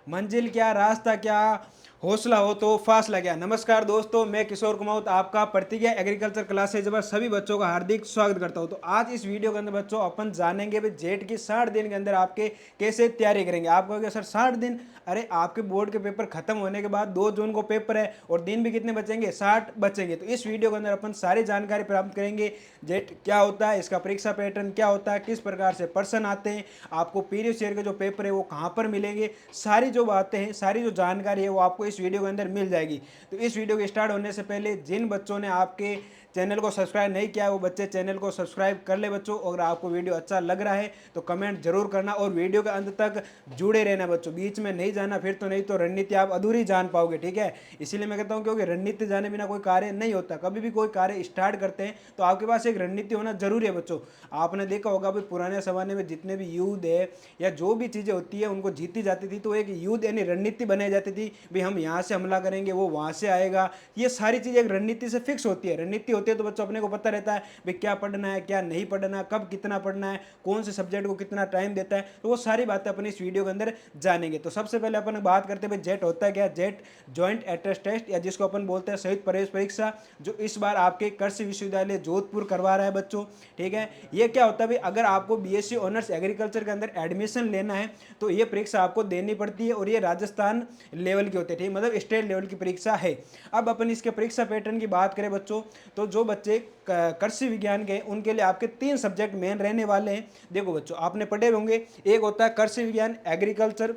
मंजिल क्या, रास्ता क्या, हौसला हो तो फासला क्या। नमस्कार दोस्तों, मैं किशोर कुमार आपका प्रतिज्ञा एग्रीकल्चर क्लासेज पर सभी बच्चों का हार्दिक स्वागत करता हूं। तो आज इस वीडियो के अंदर बच्चों अपन जानेंगे भी जेट की 60 दिन के अंदर आपके कैसे तैयारी करेंगे। आप कहोगे सर 60 दिन, अरे आपके बोर्ड के पेपर खत्म होने के बाद 2 जून को पेपर है और दिन भी कितने बचेंगे, 60 बचेंगे। तो इस वीडियो के अंदर अपन सारी जानकारी प्राप्त करेंगे। जेट क्या होता है, इसका परीक्षा पैटर्न क्या होता है, किस प्रकार से प्रश्न आते हैं, आपको प्रीवियस ईयर के जो पेपर है वो कहाँ पर मिलेंगे, सारी जो बातें हैं, सारी जो जानकारी है वो आपको इस वीडियो के अंदर मिल जाएगी। तो इस वीडियो के स्टार्ट होने से पहले जिन बच्चों ने आपके चैनल को सब्सक्राइब नहीं किया है वो बच्चे चैनल को सब्सक्राइब कर ले बच्चों। अगर आपको वीडियो अच्छा लग रहा है तो कमेंट जरूर करना और वीडियो के अंत तक जुड़े रहना बच्चों, बीच में नहीं जाना, फिर तो नहीं तो रणनीति आप अधूरी जान पाओगे। ठीक है, इसीलिए मैं कहता हूँ क्योंकि रणनीति जाने बिना कोई कार्य नहीं होता। कभी भी कोई कार्य स्टार्ट करते हैं तो आपके पास एक रणनीति होना जरूरी है बच्चों। आपने देखा होगा भाई पुराने जमाने में जितने भी युद्ध है या जो भी चीज़ें होती है उनको जीती जाती थी तो एक युद्ध यानी रणनीति बनाई जाती थी। भाई हम यहाँ से हमला करेंगे, वो वहाँ से आएगा, ये सारी चीज़ें एक रणनीति से फिक्स होती है। रणनीति होती है तो बच्चों अपने को पता रहता है भाई क्या पढ़ना है, क्या नहीं पढ़ना है, कब कितना पढ़ना है, कौन से सब्जेक्ट को कितना टाइम देता है। तो वो सारी बातें अपन इस वीडियो के अंदर जानेंगे। तो सबसे पहले अपन बात करते हैं जेट होता है क्या। जेट जॉइंट एंट्रेंस टेस्ट या जिसको अपन बोलते हैं संयुक्त प्रवेश परीक्षा, जो इस बार आपके कृषि विश्वविद्यालय जोधपुर करवा रहा है बच्चों। ठीक है, ये क्या होता है भाई, अगर आपको बीएससी ऑनर्स एग्रीकल्चर के अंदर एडमिशन लेना है तो ये परीक्षा आपको देनी पड़ती है और ये राजस्थान लेवल की होती है। ठीक, मतलब स्टेट लेवल की परीक्षा है। अब अपन इसके परीक्षा पैटर्न की बात करें बच्चों, तो जो बच्चे कृषि विज्ञान के उनके लिए आपके 3 सब्जेक्ट मेन रहने वाले हैं। देखो बच्चों, आपने पढ़े होंगे, एक होता है कृषि विज्ञान एग्रीकल्चर,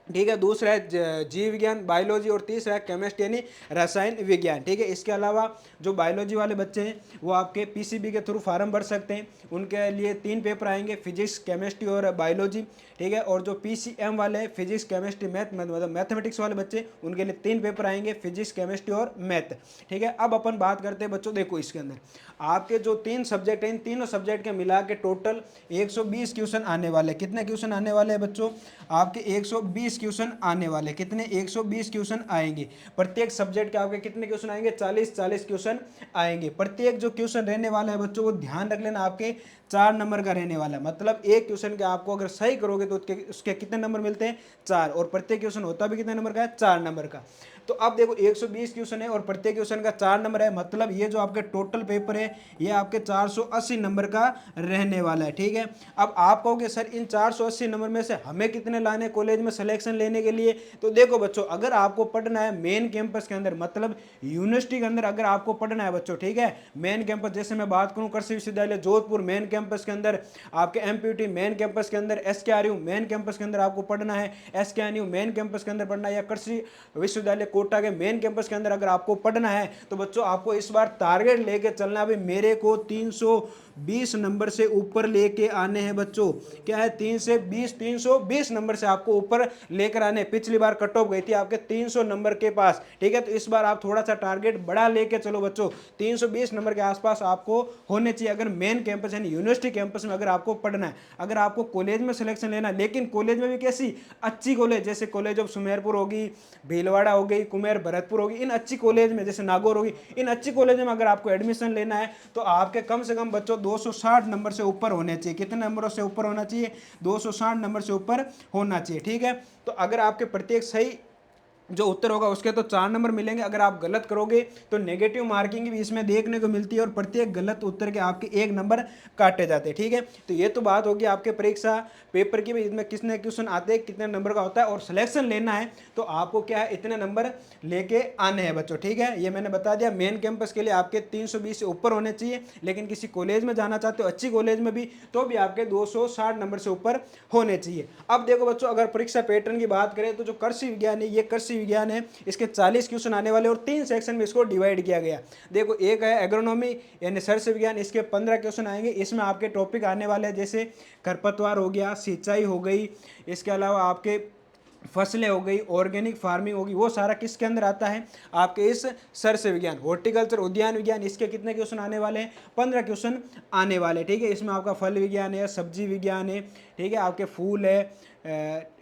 ठीक है, दूसरा है जीव विज्ञान बायोलॉजी और तीसरा है केमिस्ट्री यानी रसायन विज्ञान। ठीक है, इसके अलावा जो बायोलॉजी वाले बच्चे हैं वो आपके पीसीबी के थ्रू फार्म भर सकते हैं। उनके लिए 3 पेपर आएंगे, फिजिक्स केमिस्ट्री और बायोलॉजी। ठीक है, और जो पीसीएम वाले हैं फिजिक्स केमिस्ट्री मैथ, मतलब मैथमेटिक्स वाले बच्चे, उनके लिए 3 पेपर आएंगे, फिजिक्स केमिस्ट्री और मैथ। ठीक है, अब अपन बात करते हैं बच्चों, देखो इसके अंदर आपके जो 3 सब्जेक्ट हैं इन तीनों सब्जेक्ट के मिला के टोटल 120 क्वेश्चन आने वाले। कितने क्वेश्चन आने वाले हैं बच्चों, आपके 120 क्वेश्चन आने वाले। कितने, 120 क्वेश्चन आएंगे। प्रत्येक सब्जेक्ट के आपके कितने क्वेश्चन आएंगे, 40-40 क्वेश्चन आएंगे। प्रत्येक जो क्वेश्चन रहने वाला है बच्चों वो ध्यान रख लेना आपके 4 नंबर का रहने वाला है। मतलब एक क्वेश्चन के आपको अगर सही करोगे तो उसके कितने नंबर मिलते हैं, 4, और प्रत्येक क्वेश्चन होता भी कितने नंबर का है, 4 नंबर का। तो अब देखो 120 क्वेश्चन है और प्रत्येक क्वेश्चन का 4 नंबर है, मतलब ये जो आपके टोटल पेपर है ये आपके 480 नंबर का रहने वाला है। ठीक है, अब आप कहोगे सर इन 480 नंबर में से हमें कितने लाने कॉलेज में सिलेक्शन लेने के लिए। तो देखो बच्चों, अगर आपको पढ़ना है मेन कैंपस के अंदर, मतलब यूनिवर्सिटी के अंदर अगर आपको पढ़ना है बच्चों, ठीक है, मेन कैंपस, जैसे मैं बात करूं कृषि विश्वविद्यालय जोधपुर मेन कैंपस के अंदर, आपके एमपीयूटी मेन कैंपस के अंदर, एसकेआरयू मेन कैंपस के अंदर आपको पढ़ना है, एसकेएनयू मेन कैंपस के अंदर पढ़ना है, या कृषि विश्वविद्यालय कोटा के मेन कैंपस के अंदर अगर आपको पढ़ना है तो बच्चों आपको इस बार टारगेट लेके चलना है। मेरे को 320 नंबर से ऊपर लेके आने हैं बच्चों। क्या है, 320 नंबर से आपको ऊपर लेकर आने। पिछली बार कट ऑफ गई थी आपके 300 नंबर के पास। ठीक है, तो इस बार आप थोड़ा सा टारगेट बड़ा लेके चलो बच्चों, 320 नंबर के आसपास आपको होने चाहिए अगर मेन कैंपस यानी यूनिवर्सिटी कैंपस में अगर आपको पढ़ना है। अगर आपको कॉलेज में सिलेक्शन लेना है, लेकिन कॉलेज में भी कैसी अच्छी कॉलेज, जैसे कॉलेज ऑफ सुमेरपुर होगी, भीलवाड़ा हो गई, कुमेर भरतपुर होगी, इन अच्छी कॉलेज में, जैसे नागौर होगी, इन अच्छी कॉलेज में अगर आपको एडमिशन लेना है तो आपके कम से कम बच्चों 260 नंबर से ऊपर होने चाहिए। कितने नंबरों से ऊपर होना चाहिए, 260 नंबर से ऊपर होना चाहिए। ठीक है, तो अगर आपके प्रत्येक सही जो उत्तर होगा उसके तो 4 नंबर मिलेंगे। अगर आप गलत करोगे तो नेगेटिव मार्किंग भी इसमें देखने को मिलती है और प्रत्येक गलत उत्तर के आपके 1 नंबर काटे जाते हैं। ठीक है, तो ये तो बात होगी आपके परीक्षा पेपर की भी, इसमें कितने क्वेश्चन आते हैं, कितने नंबर का होता है, और सिलेक्शन लेना है तो आपको क्या है, इतने नंबर लेके आने हैं बच्चों। ठीक है, ये मैंने बता दिया। मेन कैंपस के लिए आपके 320 से ऊपर होने चाहिए, लेकिन किसी कॉलेज में जाना चाहते हो अच्छी कॉलेज में भी तो भी आपके 260 नंबर से ऊपर होने चाहिए। अब देखो बच्चों, अगर परीक्षा पैटर्न की बात करें तो जो कृषि विज्ञान है, ये कृषि विज्ञान है, इसके 40 क्वेश्चन आने वाले और 3 सेक्शन में इसको डिवाइड किया गया। देखो, एक है एग्रोनॉमी यानी सरस विज्ञान, इसके 15 क्वेश्चन आएंगे। इसमें आपके टॉपिक आने वाले हैं जैसे खरपतवार हो गया, सिंचाई हो गई, इसके अलावा आपके फसलें हो गई, ऑर्गेनिक फार्मिंग होगी, वो सारा किसके अंदर आता है, आपके इस सरस विज्ञान। हॉर्टिकल्चर उद्यान विज्ञान, इसके कितने क्वेश्चन आने वाले हैं, 15 क्वेश्चन आने वाले। ठीक है, इसमें आपका फल विज्ञान है, सब्जी विज्ञान है, ठीक है, आपके फूल है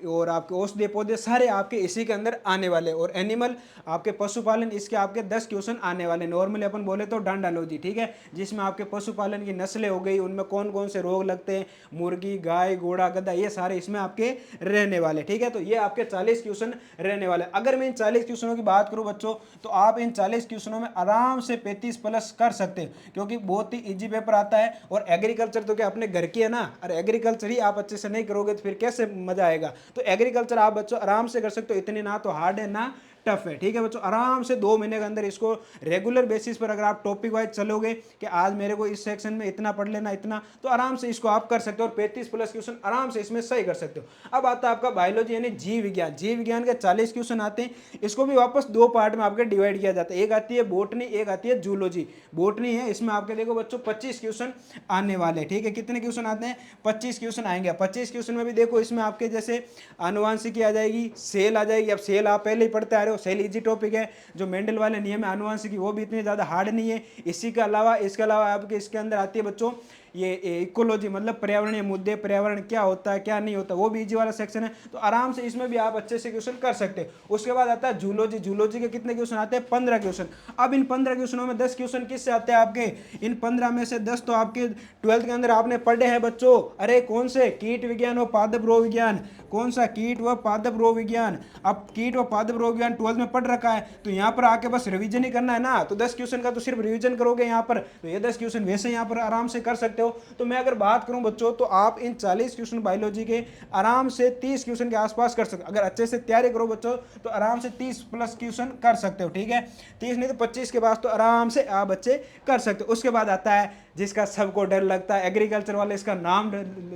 और आपके औषधीय पौधे सारे आपके इसी के अंदर आने वाले। और एनिमल आपके पशुपालन, इसके आपके 10 क्वेश्चन आने वाले। नॉर्मली अपन बोले तो डांडालॉजी, ठीक है, जिसमें आपके पशुपालन की नस्लें हो गई, उनमें कौन कौन से रोग लगते हैं, मुर्गी, गाय, घोड़ा, गधा, ये सारे इसमें आपके रहने वाले। ठीक है, तो ये आपके 40 क्वेश्चन रहने वाले। अगर मैं इन 40 क्वेश्चनों की बात करूं बच्चों, तो आप इन 40 क्वेश्चनों में आराम से 35 प्लस कर सकते हैं, क्योंकि बहुत ही इजी पेपर आता है। और एग्रीकल्चर तो क्या अपने घर की है ना, और एग्रीकल्चर ही आप अच्छे से नहीं करोगे तो फिर कैसे मजा आएगा। तो एग्रीकल्चर आप बच्चों आराम से कर सकते हो, इतनी ना तो हार्ड है ना टफ है। ठीक है बच्चों, आराम से 2 महीने के अंदर इसको रेगुलर बेसिस पर अगर आप टॉपिक वाइज चलोगे कि आज मेरे को इस सेक्शन में इतना पढ़ लेना इतना, तो आराम से इसको आप कर सकते हो और 35 प्लस क्वेश्चन आराम से इसमें सही कर सकते हो। अब आता है आपका बायोलॉजी यानी जीव विज्ञान। जीव विज्ञान के 40 क्वेश्चन आते हैं। इसको भी वापस 2 पार्ट में आपके डिवाइड किया जाता है, एक आती है बोटनी, एक आती है जूलॉजी। बोटनी है, इसमें आपके देखो बच्चों 25 क्वेश्चन आने वाले। ठीक है, कितने क्वेश्चन आते हैं, 25 क्वेश्चन आएंगे। 25 क्वेश्चन में भी देखो इसमें आपके जैसे आनुवांशिकी आ जाएगी, सेल आ जाएगी। अब सेल आप पहले ही पढ़ते आ रहे हो, सेल इजी टॉपिक है। जो मेंडल वाले नियम है आनुवांशिकी, वो भी इतनी ज्यादा हार्ड नहीं है। इसके अलावा आपके इसके अंदर आती है बच्चों ये इकोलॉजी, मतलब पर्यावरणीय मुद्दे, पर्यावरण क्या होता है क्या नहीं होता, वो भी इजी वाला सेक्शन है। तो आराम से इसमें भी आप अच्छे से क्वेश्चन कर सकते हैं। उसके बाद आता है जूलॉजी। जूलॉजी के कितने क्वेश्चन आते हैं, 15 क्वेश्चन। अब इन 15 क्वेश्चनों में 10 क्वेश्चन किससे आते हैं आपके, इन 15 में से 10 तो आपके 12th के अंदर आपने पढ़े हैं बच्चों। अरे कौन से, कीट विज्ञान व पादप रोग विज्ञान। कौन सा, कीट व पादप रोग विज्ञान। अब कीट व पादप रोग विज्ञान 12th में पढ़ रखा है, तो यहाँ पर आके बस रिवीजन ही करना है ना। तो 10 क्वेश्चन का तो सिर्फ रिवीजन करोगे यहाँ पर, तो ये 10 क्वेश्चन वैसे यहाँ पर आराम से कर सकते हो। तो मैं अगर बात करूं बच्चों, तो आप इन 40 क्वेश्चन बायोलॉजी के आराम से 30 क्वेश्चन के आसपास कर सकते हो। अगर अच्छे से तैयारी करो बच्चों, तो आराम से 30 प्लस क्वेश्चन कर सकते हो। ठीक है, 30 नहीं तो 25 के पास तो आराम से आप बच्चे कर सकते हो। उसके बाद आता है जिसका सबको डर लगता है, एग्रीकल्चर वाले। इसका नाम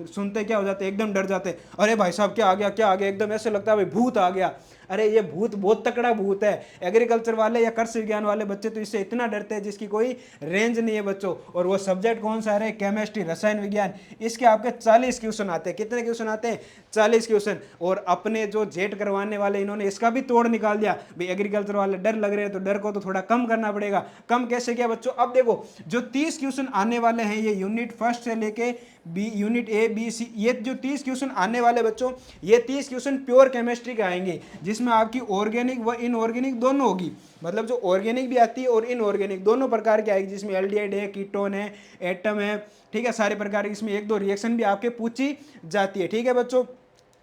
सुनते क्या हो जाते हैं, एकदम डर जाते हैं। अरे भाई साहब क्या आ गया क्या आ गया, एकदम ऐसे लगता है भाई भूत आ गया। अरे ये भूत बहुत तकड़ा भूत है। एग्रीकल्चर वाले या कृषि विज्ञान वाले बच्चे तो इससे इतना डरते हैं जिसकी कोई रेंज नहीं है बच्चों। और वो सब्जेक्ट कौन सा है, केमिस्ट्री, रसायन विज्ञान। इसके आपके 40 क्वेश्चन आते हैं। कितने क्वेश्चन आते हैं, 40 क्वेश्चन। और अपने जो जेट करवाने वाले, इन्होंने इसका भी तोड़ निकाल दिया। भाई एग्रीकल्चर वाले डर लग रहे हैं, तो डर को तो थोड़ा कम करना पड़ेगा। कम कैसे किया बच्चों, अब देखो जो 30 क्वेश्चन आने वाले हैं, ये यूनिट फर्स्ट से लेके B, unit A B C, ये जो 30 क्वेश्चन आने वाले बच्चों, ये 30 क्वेश्चन प्योर केमिस्ट्री के आएंगे, जिसमें आपकी ऑर्गेनिक व इनऑर्गेनिक दोनों होगी। मतलब जो ऑर्गेनिक भी आती है और इनऑर्गेनिक दोनों प्रकार की आएगी, जिसमें एल्डिहाइड है, कीटोन है, एटम है। ठीक है, सारे प्रकार की इसमें 1-2 रिएक्शन भी आपके पूछी जाती है। ठीक है बच्चों,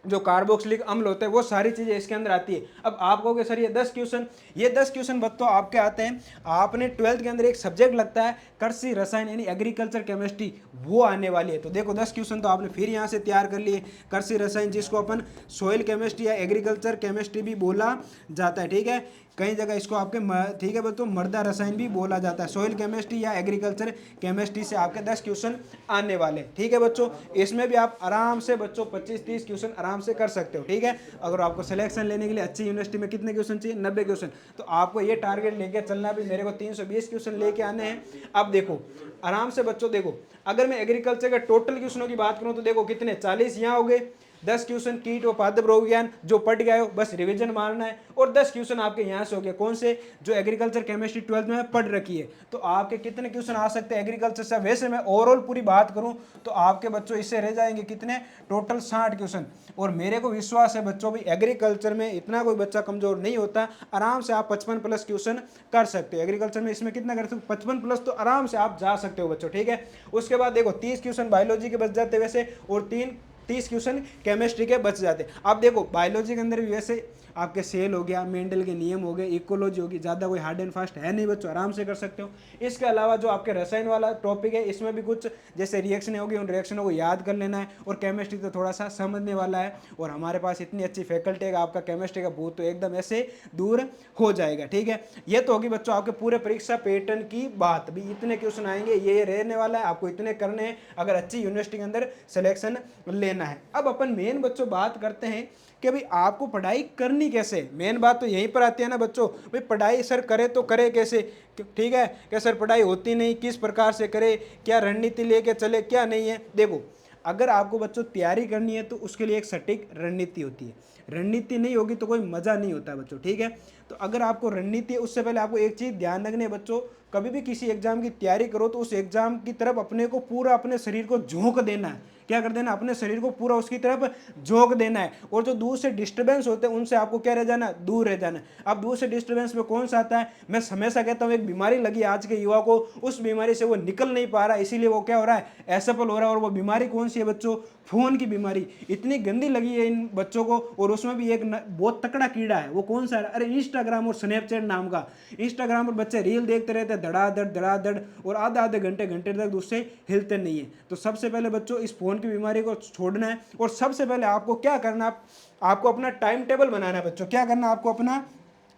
जो कार्बोक्सिलिक अम्ल होते हैं, वो सारी चीजें इसके अंदर आती है। अब आप कहोगे सर ये 10 क्वेश्चन, ये 10 क्वेश्चन बच्चों आपके आते हैं। आपने 12th के अंदर एक सब्जेक्ट लगता है कृषि रसायन यानी एग्रीकल्चर केमिस्ट्री, वो आने वाली है। तो देखो 10 क्वेश्चन तो आपने फिर यहाँ से तैयार कर लिए। कृषि रसायन, जिसको अपन सोइल केमिस्ट्री या एग्रीकल्चर केमिस्ट्री भी बोला जाता है। ठीक है, कई जगह इसको आपके ठीक है बच्चों मृदा रसायन भी बोला जाता है। सोइल केमिस्ट्री या एग्रीकल्चर केमिस्ट्री से आपके 10 क्वेश्चन आने वाले। ठीक है बच्चों, इसमें भी आप आराम से बच्चों 25-30 क्वेश्चन आराम से कर सकते हो। ठीक है, अगर आपको सिलेक्शन लेने के लिए अच्छी यूनिवर्सिटी में कितने क्वेश्चन चाहिए, 90 क्वेश्चन, तो आपको ये टारगेट लेके चलना भी, मेरे को 320 क्वेश्चन लेके आने हैं। अब देखो आराम से बच्चों, देखो अगर मैं एग्रीकल्चर के टोटल क्वेश्चनों की बात करूं, तो देखो कितने 40 यहाँ हो गए। 10 क्वेश्चन कीट व पादप रोग विज्ञान जो पढ़ गए हो, बस रिवीजन मारना है। और 10 क्वेश्चन आपके यहाँ से हो गए, कौन से, जो एग्रीकल्चर केमिस्ट्री 12th में पढ़ रखी है। तो आपके कितने क्वेश्चन आ सकते हैं एग्रीकल्चर से। वैसे मैं ओवरऑल पूरी बात करूं तो आपके बच्चों इससे रह जाएंगे कितने, टोटल 60 क्वेश्चन। और मेरे को विश्वास है बच्चों भी एग्रीकल्चर में इतना कोई बच्चा कमजोर नहीं होता। आराम से आप 55 प्लस क्वेश्चन कर सकते हो एग्रीकल्चर में। इसमें कितना कर सकते हो, 55 प्लस तो आराम से आप जा सकते हो बच्चों। ठीक है, उसके बाद देखो 30 क्वेश्चन बायोलॉजी के बच जाते वैसे, और 30 क्वेश्चन केमिस्ट्री के बच जाते। अब देखो बायोलॉजी के अंदर भी वैसे आपके सेल हो गया, मेंडल के नियम हो गए, इकोलॉजी होगी, ज़्यादा कोई हार्ड एंड फास्ट है नहीं बच्चों, आराम से कर सकते हो। इसके अलावा जो आपके रसायन वाला टॉपिक है, इसमें भी कुछ जैसे रिएक्शन होगी, उन रिएक्शनों को याद कर लेना है। और केमिस्ट्री तो थोड़ा सा समझने वाला है, और हमारे पास इतनी अच्छी फैकल्टी है, आपका केमिस्ट्री का भूत तो एकदम ऐसे दूर हो जाएगा। ठीक है, ये तो होगी बच्चों आपके पूरे परीक्षा पैटर्न की बात। भी इतने क्वेश्चन आएंगे, ये रहने वाला है, आपको इतने करने हैं अगर अच्छी यूनिवर्सिटी के अंदर सिलेक्शन लेना है। अब अपन मेन बच्चों बात करते हैं कि भाई आपको पढ़ाई करनी कैसे। मेन बात तो यहीं पर आती है ना बच्चों, भाई पढ़ाई सर करे तो करे कैसे। ठीक है, क्या सर पढ़ाई होती नहीं, किस प्रकार से करे, क्या रणनीति लेके चले, क्या नहीं है। देखो अगर आपको बच्चों तैयारी करनी है तो उसके लिए एक सटीक रणनीति होती है। रणनीति नहीं होगी तो कोई मजा नहीं होता बच्चों। ठीक है, तो अगर आपको रणनीति है, उससे पहले आपको एक चीज ध्यान रखनी है बच्चों, कभी भी किसी एग्जाम की तैयारी करो तो उस एग्जाम की तरफ अपने को पूरा, अपने शरीर को झोंक देना है। क्या कर देना, अपने शरीर को पूरा उसकी तरफ झोंक देना है। और जो दूर से डिस्टर्बेंस होते हैं उनसे आपको क्या रह जाना, दूर रह जाना है। अब दूर से डिस्टर्बेंस में कौन सा आता है, मैं हमेशा कहता हूँ एक बीमारी लगी आज के युवा को, उस बीमारी से वो निकल नहीं पा रहा, इसीलिए वो क्या हो रहा है, असफल हो रहा है। और वो बीमारी कौन सी है बच्चों, फोन की बीमारी। इतनी गंदी लगी है इन बच्चों को, और उसमें भी एक बहुत तकड़ा कीड़ा है, वो कौन सा है, अरे इंस्टाग्राम और स्नैपचैट नाम का। इंस्टाग्राम पर बच्चे रील देखते रहते हैं धड़ाधड़, और आधे आधे घंटे तक उससे हिलते नहीं है। तो सबसे पहले बच्चों इस फोन की बीमारी को छोड़ना है, और सबसे पहले आपको क्या करना है, आपको अपना टाइम टेबल बनाना है बच्चों। क्या करना है, आपको अपना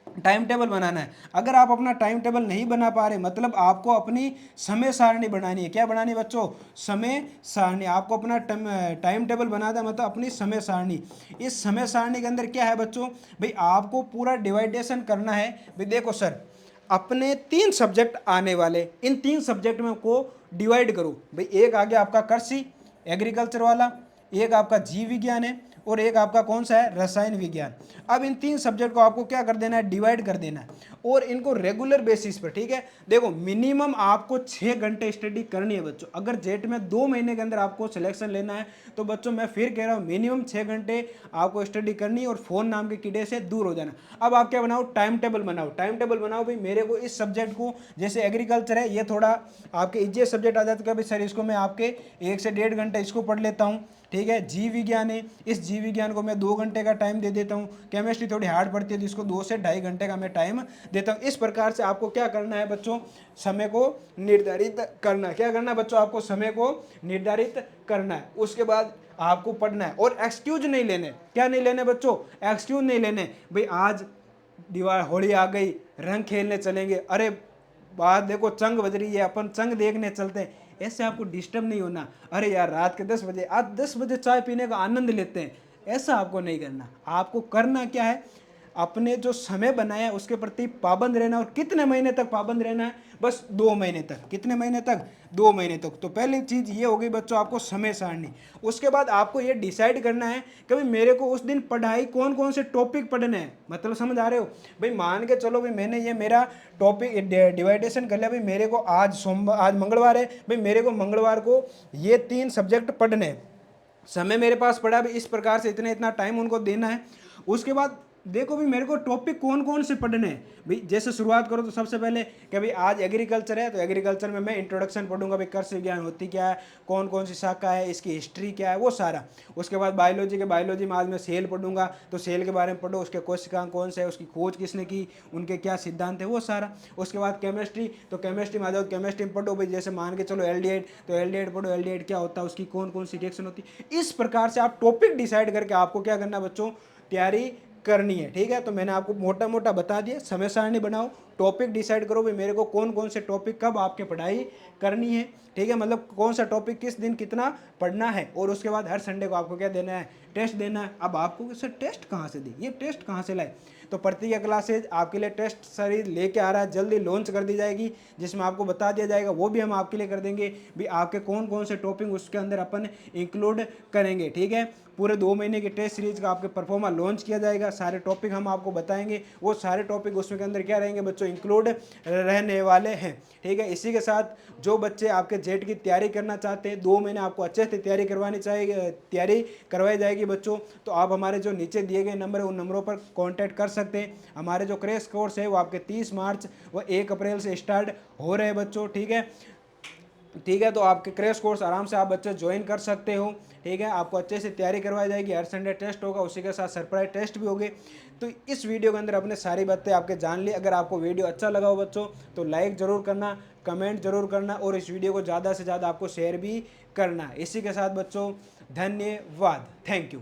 टाइम टेबल बनाना है। अगर आप अपना टाइम टेबल नहीं बना पा रहे, मतलब आपको अपनी समय सारणी बनानी है। क्या बनानी है बच्चों, समय सारणी। आपको अपना टाइम टेबल बनाना है, मतलब अपनी समय सारणी। इस समय सारणी के अंदर क्या है बच्चों, भाई आपको पूरा डिवाइडेशन करना है। भाई देखो सर, अपने 3 सब्जेक्ट आने वाले, इन 3 सब्जेक्ट में को डिवाइड करो। भाई एक आ गया आपका कृषि एग्रीकल्चर वाला, एक आपका जीव विज्ञान है, और एक आपका कौन सा है, रसायन विज्ञान। अब इन 3 सब्जेक्ट को आपको क्या कर देना है, डिवाइड कर देना है, और इनको रेगुलर बेसिस पर, ठीक है। देखो मिनिमम आपको 6 घंटे स्टडी करनी है बच्चों। अगर जेट में 2 महीने के अंदर आपको सिलेक्शन लेना है तो बच्चों मैं फिर कह रहा हूँ मिनिमम 6 घंटे आपको स्टडी करनी है, और फोन नाम के कीड़े से दूर हो जाना। अब आप क्या बनाओ, टाइम टेबल बनाओ। टाइम टेबल बनाओ भाई, मेरे को इस सब्जेक्ट को, जैसे एग्रीकल्चर है ये थोड़ा आपके इजी सब्जेक्ट आ जाता है, भाई सर इसको मैं आपके 1 से 1.5 घंटे इसको पढ़ लेता हूँ, ठीक है। जीव विज्ञान है, इस जीव विज्ञान को मैं 2 घंटे का टाइम दे देता हूँ। केमिस्ट्री थोड़ी हार्ड पड़ती है तो इसको 2 से 2.5 घंटे का मैं टाइम देता हूँ। इस प्रकार से आपको क्या करना है बच्चों, समय को निर्धारित करना है। क्या करना है बच्चों, आपको समय को निर्धारित करना है। उसके बाद आपको पढ़ना है, और एक्सक्यूज नहीं लेने। क्या नहीं लेने बच्चों, एक्सक्यूज नहीं लेने। भाई आज दिवाली होली आ गई, रंग खेलने चलेंगे, अरे बात देखो चंग बज रही है, अपन चंग देखने चलते हैं, ऐसे आपको डिस्टर्ब नहीं होना। अरे यार रात के 10 बजे, आज 10 बजे चाय पीने का आनंद लेते हैं, ऐसा आपको नहीं करना। आपको करना क्या है, अपने जो समय बनाया है उसके प्रति पाबंद रहना। और कितने महीने तक पाबंद रहना है, बस 2 महीने तक। कितने महीने तक, 2 महीने तक। तो पहली चीज़ ये हो गई बच्चों, आपको समय सारणी। उसके बाद आपको ये डिसाइड करना है कि भाई मेरे को उस दिन पढ़ाई कौन कौन से टॉपिक पढ़ने हैं, मतलब समझ आ रहे हो। भाई मान के चलो भाई मैंने ये मेरा टॉपिक डिवाइडेशन कर लिया, भाई मेरे को आज सोमवार, आज मंगलवार है, भाई मेरे को मंगलवार को ये 3 सब्जेक्ट पढ़ने हैं। समय मेरे पास पड़ा, भाई इस प्रकार से इतना इतना टाइम उनको देना है। उसके बाद देखो भी मेरे को टॉपिक कौन कौन से पढ़ने हैं। भाई जैसे शुरुआत करो तो सबसे पहले कि भाई आज एग्रीकल्चर है तो एग्रीकल्चर में मैं इंट्रोडक्शन पढ़ूंगा, भाई कृषि विज्ञान होती क्या है, कौन कौन सी शाखा है, इसकी हिस्ट्री क्या है, वो सारा। उसके बाद बायोलॉजी के, बायोलॉजी में आज मैं सेल पढ़ूंगा, तो सेल के बारे में पढ़ो, उसके कोशिकांग कौन से है, उसकी खोज किसने की, उनके क्या सिद्धांत है, वो सारा। उसके बाद केमिस्ट्री, तो केमिस्ट्री में आ जाओ, केमिस्ट्री में पढ़ो भाई, जैसे मान के चलो एल्डिहाइड, तो एल्डिहाइड पढ़ो, एल्डिहाइड क्या होता है, उसकी कौन कौन सी रिएक्शन होती है। इस प्रकार से आप टॉपिक डिसाइड करके आपको क्या करना बच्चों, तैयारी करनी है, ठीक है। तो मैंने आपको मोटा मोटा बता दिया, समय सारणी बनाओ, टॉपिक डिसाइड करो भाई मेरे को कौन कौन से टॉपिक कब आपके पढ़ाई करनी है, ठीक है, मतलब कौन सा टॉपिक किस दिन कितना पढ़ना है। और उसके बाद हर संडे को आपको क्या देना है, टेस्ट देना है। अब आपको सर टेस्ट कहाँ से दी, ये टेस्ट कहाँ से लाए, तो प्रतिज्ञा क्लासेज आपके लिए टेस्ट सीरीज लेके आ रहा है, जल्दी लॉन्च कर दी जाएगी, जिसमें आपको बता दिया जाएगा, वो भी हम आपके लिए कर देंगे भी आपके कौन कौन से टॉपिक उसके अंदर अपन इंक्लूड करेंगे, ठीक है। पूरे 2 महीने की टेस्ट सीरीज का आपके परफॉर्मा लॉन्च किया जाएगा, सारे टॉपिक हम आपको बताएंगे, वो सारे टॉपिक उसमें के अंदर क्या रहेंगे बच्चों, इंक्लूड रहने वाले हैं, ठीक है। इसी के साथ जो बच्चे आपके जेट की तैयारी करना चाहते हैं, 2 महीने आपको अच्छे से तैयारी करवानी चाहिए, तैयारी करवाई जाएगी बच्चों, तो आप हमारे जो नीचे दिए गए नंबर है उन नंबरों पर कॉन्टैक्ट कर सकते हैं। हमारे जो क्रैश कोर्स है वो आपके 30 मार्च व 1 अप्रैल से स्टार्ट हो रहे हैं बच्चों, ठीक है, ठीक है। तो आपके क्रैश कोर्स आराम से आप बच्चे ज्वाइन कर सकते हो, ठीक है। आपको अच्छे से तैयारी करवाई जाएगी, हर संडे टेस्ट होगा, उसी के साथ सरप्राइज टेस्ट भी होंगे। तो इस वीडियो के अंदर अपने सारी बातें आपके जान ली। अगर आपको वीडियो अच्छा लगा हो बच्चों तो लाइक ज़रूर करना, कमेंट जरूर करना, और इस वीडियो को ज़्यादा से ज़्यादा आपको शेयर भी करना। इसी के साथ बच्चों धन्यवाद, थैंक यू।